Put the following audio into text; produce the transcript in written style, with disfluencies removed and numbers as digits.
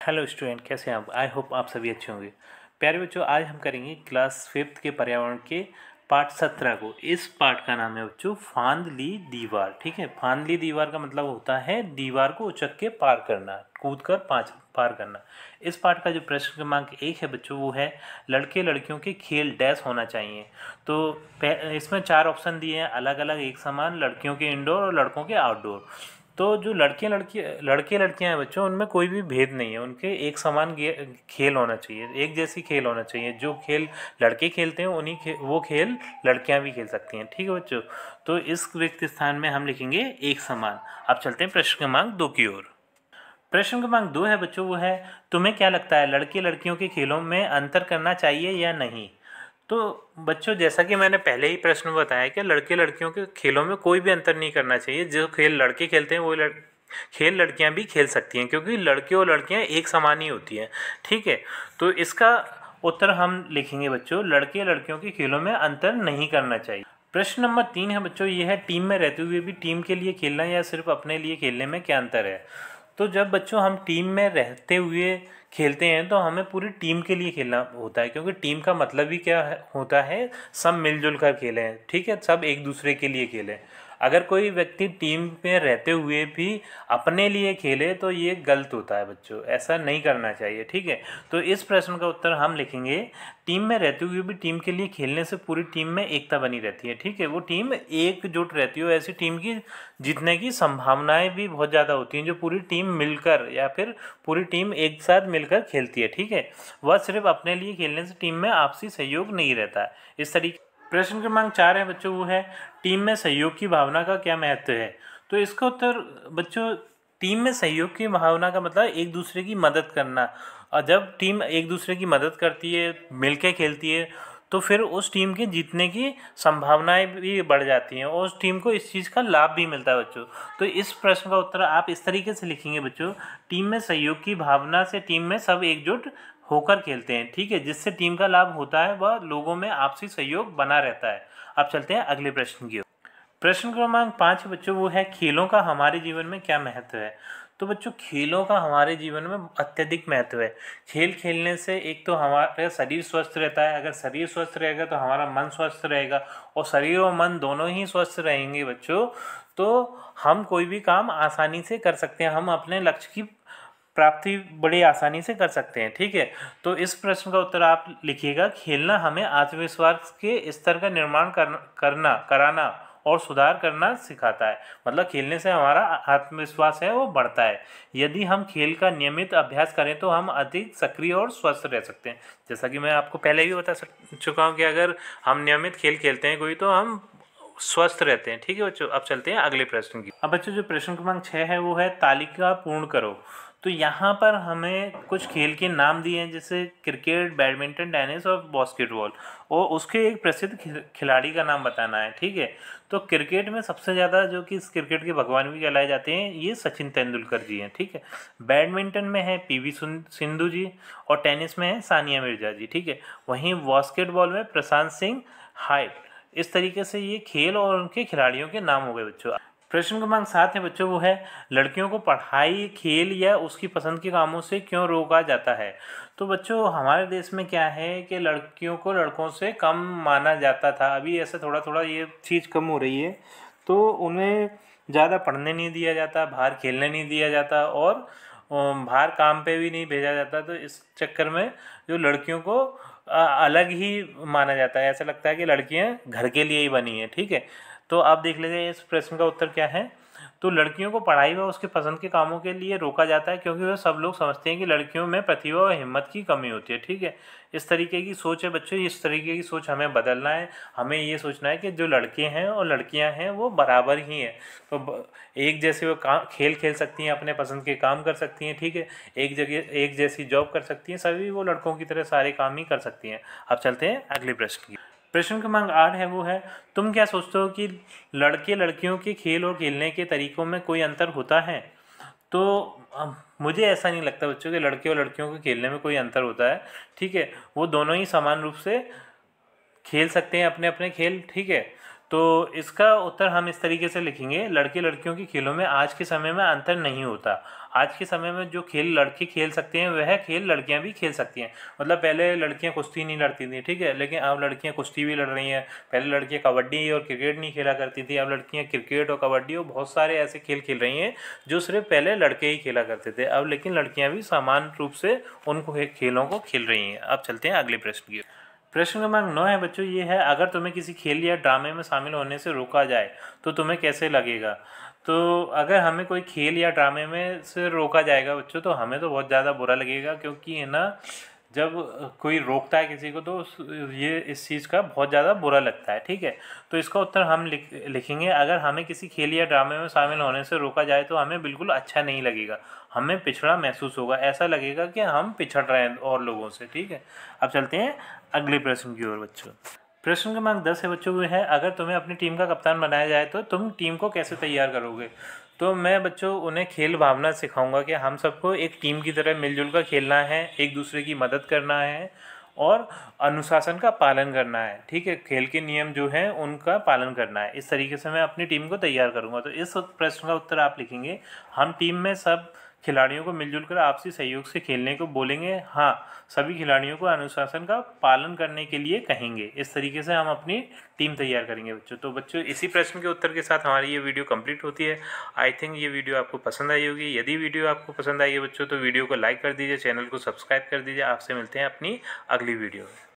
Hello student, कैसे हैं आप? आई होप आप सभी अच्छे होंगे। प्यारे बच्चों, आज हम करेंगे क्लास 5th के पर्यावरण के पाठ 17 को। इस पाठ का नाम है बच्चों फांद ली दीवार। ठीक है, फांद ली दीवार का मतलब होता है दीवार को उचक के पार करना, कूद कर पार करना। इस पाठ का जो प्रश्न क्रमांक 1 है बच्चों, वो है लड़के लड़कियों के खेल डैश होना चाहिए। तो इसमें 4 ऑप्शन दिए हैं, अलग अलग एक समान, लड़कियों के इंडोर और लड़कों के आउटडोर। तो जो लड़के लड़कियां हैं बच्चों, उनमें कोई भी भेद नहीं है, उनके एक समान खेल होना चाहिए, एक जैसी खेल होना चाहिए। जो खेल लड़के खेलते हैं वो खेल लड़कियां भी खेल सकती हैं। ठीक है बच्चों, तो इस रिक्त स्थान में हम लिखेंगे एक समान। अब चलते हैं प्रश्न क्रमांक 2 की ओर। प्रश्न क्रमांक 2 है बच्चों, वो है तुम्हें क्या लगता है लड़के लड़कियों के खेलों में अंतर करना चाहिए या नहीं। तो बच्चों, जैसा कि मैंने पहले ही प्रश्न में बताया कि लड़के लड़कियों के खेलों में कोई भी अंतर नहीं करना चाहिए। जो खेल लड़के खेलते हैं वो खेल लड़कियां भी खेल सकती हैं, क्योंकि लड़के और लड़कियां एक समान ही होती हैं। ठीक है, तो इसका उत्तर हम लिखेंगे बच्चों, लड़के लड़कियों के खेलों में अंतर नहीं करना चाहिए। प्रश्न नंबर 3 है बच्चों, ये है टीम में रहते हुए भी टीम के लिए खेलना या सिर्फ अपने लिए खेलने में क्या अंतर है। तो जब बच्चों हम टीम में रहते हुए खेलते हैं तो हमें पूरी टीम के लिए खेलना होता है, क्योंकि टीम का मतलब ही क्या होता है, सब मिलजुल कर खेलें। ठीक है, सब एक दूसरे के लिए खेलें। अगर कोई व्यक्ति टीम में रहते हुए भी अपने लिए खेले तो ये गलत होता है बच्चों, ऐसा नहीं करना चाहिए। ठीक है, तो इस प्रश्न का उत्तर हम लिखेंगे, टीम में रहते हुए भी टीम के लिए खेलने से पूरी टीम में एकता बनी रहती है। ठीक है, वो टीम एकजुट रहती है। ऐसी टीम की जीतने की संभावनाएं भी बहुत ज़्यादा होती हैं जो पूरी टीम मिलकर या फिर पूरी टीम एक साथ मिलकर खेलती है। ठीक है, वह सिर्फ अपने लिए खेलने से टीम में आपसी सहयोग नहीं रहता है। इस तरीके प्रश्न क्रमांक 4 है बच्चों, वो है टीम में सहयोग की भावना का क्या महत्व है। तो इसका उत्तर बच्चों, टीम में सहयोग की भावना का मतलब एक दूसरे की मदद करना। और जब टीम एक दूसरे की मदद करती है, मिलके खेलती है, तो फिर उस टीम के जीतने की संभावनाएं भी बढ़ जाती हैं और उस टीम को इस चीज़ का लाभ भी मिलता है बच्चों। तो इस प्रश्न का उत्तर आप इस तरीके से लिखेंगे बच्चों, टीम में सहयोग की भावना से टीम में सब एकजुट होकर खेलते हैं। ठीक है, जिससे टीम का लाभ होता है वह लोगों में आपसी सहयोग बना रहता है। अब चलते हैं अगले प्रश्न की ओर। प्रश्न क्रमांक 5 बच्चों, वो है खेलों का हमारे जीवन में क्या महत्व है। तो बच्चों, खेलों का हमारे जीवन में अत्यधिक महत्व है। खेल खेलने से एक तो हमारा शरीर स्वस्थ रहता है, अगर शरीर स्वस्थ रहेगा तो हमारा मन स्वस्थ रहेगा, और शरीर और मन दोनों ही स्वस्थ रहेंगे बच्चों, तो हम कोई भी काम आसानी से कर सकते हैं, हम अपने लक्ष्य की प्राप्ति बड़ी आसानी से कर सकते हैं। ठीक है, तो इस प्रश्न का उत्तर आप लिखिएगा, खेलना हमें आत्मविश्वास के स्तर का निर्माण कराना और सुधार करना सिखाता है। मतलब खेलने से हमारा आत्मविश्वास है वो बढ़ता है। यदि हम खेल का नियमित अभ्यास करें तो हम अधिक सक्रिय और स्वस्थ रह सकते हैं। जैसा कि मैं आपको पहले भी बता चुका हूँ कि अगर हम नियमित खेल खेलते हैं कोई, तो हम स्वस्थ रहते हैं। ठीक है बच्चों, अब चलते हैं अगले प्रश्न की। अब बच्चों, जो प्रश्न क्रमांक 6 है वो है तालिका पूर्ण करो। तो यहाँ पर हमें कुछ खेल के नाम दिए हैं, जैसे क्रिकेट, बैडमिंटन, टेनिस और बास्केटबॉल, और उसके एक प्रसिद्ध खिलाड़ी का नाम बताना है। ठीक है, तो क्रिकेट में सबसे ज़्यादा जो कि इस क्रिकेट के भगवान भी कहलाए जाते हैं, ये सचिन तेंदुलकर जी हैं। ठीक है, बैडमिंटन में है पीवी सिंधु जी, और टेनिस में है सानिया मिर्जा जी। ठीक है, वहीं बास्केटबॉल में प्रशांत सिंह हाइट। इस तरीके से ये खेल और उनके खिलाड़ियों के नाम हो गए बच्चों। प्रश्न क्रमांक 7 है बच्चों, वो है लड़कियों को पढ़ाई, खेल या उसकी पसंद के कामों से क्यों रोका जाता है। तो बच्चों, हमारे देश में क्या है कि लड़कियों को लड़कों से कम माना जाता था, अभी ऐसे थोड़ा थोड़ा ये चीज़ कम हो रही है। तो उन्हें ज़्यादा पढ़ने नहीं दिया जाता, बाहर खेलने नहीं दिया जाता, और बाहर काम पे भी नहीं भेजा जाता। तो इस चक्कर में जो लड़कियों को अलग ही माना जाता है, ऐसा लगता है कि लड़कियां घर के लिए ही बनी हैं। ठीक है, तो आप देख लीजिए इस प्रश्न का उत्तर क्या है। तो लड़कियों को पढ़ाई व उसके पसंद के कामों के लिए रोका जाता है क्योंकि वह सब लोग समझते हैं कि लड़कियों में प्रतिभा और हिम्मत की कमी होती है। ठीक है, इस तरीके की सोच है बच्चों, इस तरीके की सोच हमें बदलना है। हमें ये सोचना है कि जो लड़के हैं और लड़कियां हैं वो बराबर ही हैं। तो एक जैसे वो खेल खेल सकती हैं, अपने पसंद के काम कर सकती हैं। ठीक है, एक जगह एक जैसी जॉब कर सकती हैं, सभी वो लड़कों की तरह सारे काम ही कर सकती हैं। अब चलते हैं अगले प्रश्न की। प्रश्न क्रमांक 8 है, वो है तुम क्या सोचते हो कि लड़के लड़कियों के खेल और खेलने के तरीकों में कोई अंतर होता है। तो मुझे ऐसा नहीं लगता बच्चों कि लड़के और लड़कियों के खेलने में कोई अंतर होता है। ठीक है, वो दोनों ही समान रूप से खेल सकते हैं अपने अपने खेल। ठीक है, तो इसका उत्तर हम इस तरीके से लिखेंगे, लड़के लड़कियों के खेलों में आज के समय में अंतर नहीं होता। आज के समय में जो खेल लड़के खेल सकते हैं वह खेल लड़कियां भी खेल सकती हैं। मतलब पहले लड़कियां कुश्ती नहीं लड़ती थी, ठीक है, लेकिन अब लड़कियां कुश्ती भी लड़ रही हैं। पहले लड़कियां कबड्डी और क्रिकेट नहीं खेला करती थी, अब लड़कियां क्रिकेट और कबड्डी और बहुत सारे ऐसे खेल खेल रही हैं जो सिर्फ पहले लड़के ही खेला करते थे। अब लेकिन लड़कियां भी समान रूप से उन खेलों को खेल रही हैं। अब चलते हैं अगले प्रश्न की। प्रश्न क्रमांक 9 है बच्चों, ये है, अगर तुम्हें किसी खेल या ड्रामे में शामिल होने से रोका जाए तो तुम्हें कैसे लगेगा। तो अगर हमें कोई खेल या ड्रामे में से रोका जाएगा बच्चों, तो हमें तो बहुत ज़्यादा बुरा लगेगा, क्योंकि है ना, जब कोई रोकता है किसी को तो ये इस चीज़ का बहुत ज़्यादा बुरा लगता है, ठीक है। तो इसका उत्तर हम लिखेंगे, अगर हमें किसी खेल या ड्रामे में शामिल होने से रोका जाए तो हमें बिल्कुल अच्छा नहीं लगेगा, हमें पिछड़ा महसूस होगा, ऐसा लगेगा कि हम पिछड़ रहे हैं और लोगों से, ठीक है। अब चलते हैं अगले प्रश्न की ओर बच्चों। प्रश्न क्रमांक 10 है बच्चों, है, अगर तुम्हें अपनी टीम का कप्तान बनाया जाए तो तुम टीम को कैसे तैयार करोगे। तो मैं बच्चों उन्हें खेल भावना सिखाऊंगा कि हम सबको एक टीम की तरह मिलजुल कर खेलना है, एक दूसरे की मदद करना है और अनुशासन का पालन करना है, ठीक है। खेल के नियम जो हैं उनका पालन करना है। इस तरीके से मैं अपनी टीम को तैयार करूंगा। तो इस प्रश्न का उत्तर आप लिखेंगे, हम टीम में सब खिलाड़ियों को मिलजुल कर आपसी सहयोग से खेलने को बोलेंगे। हाँ, सभी खिलाड़ियों को अनुशासन का पालन करने के लिए कहेंगे। इस तरीके से हम अपनी टीम तैयार करेंगे बच्चों। तो बच्चों इसी प्रश्न के उत्तर के साथ हमारी ये वीडियो कंप्लीट होती है। आई थिंक ये वीडियो आपको पसंद आई होगी। यदि वीडियो आपको पसंद आई है बच्चों तो वीडियो को लाइक कर दीजिए, चैनल को सब्सक्राइब कर दीजिए। आपसे मिलते हैं अपनी अगली वीडियो में।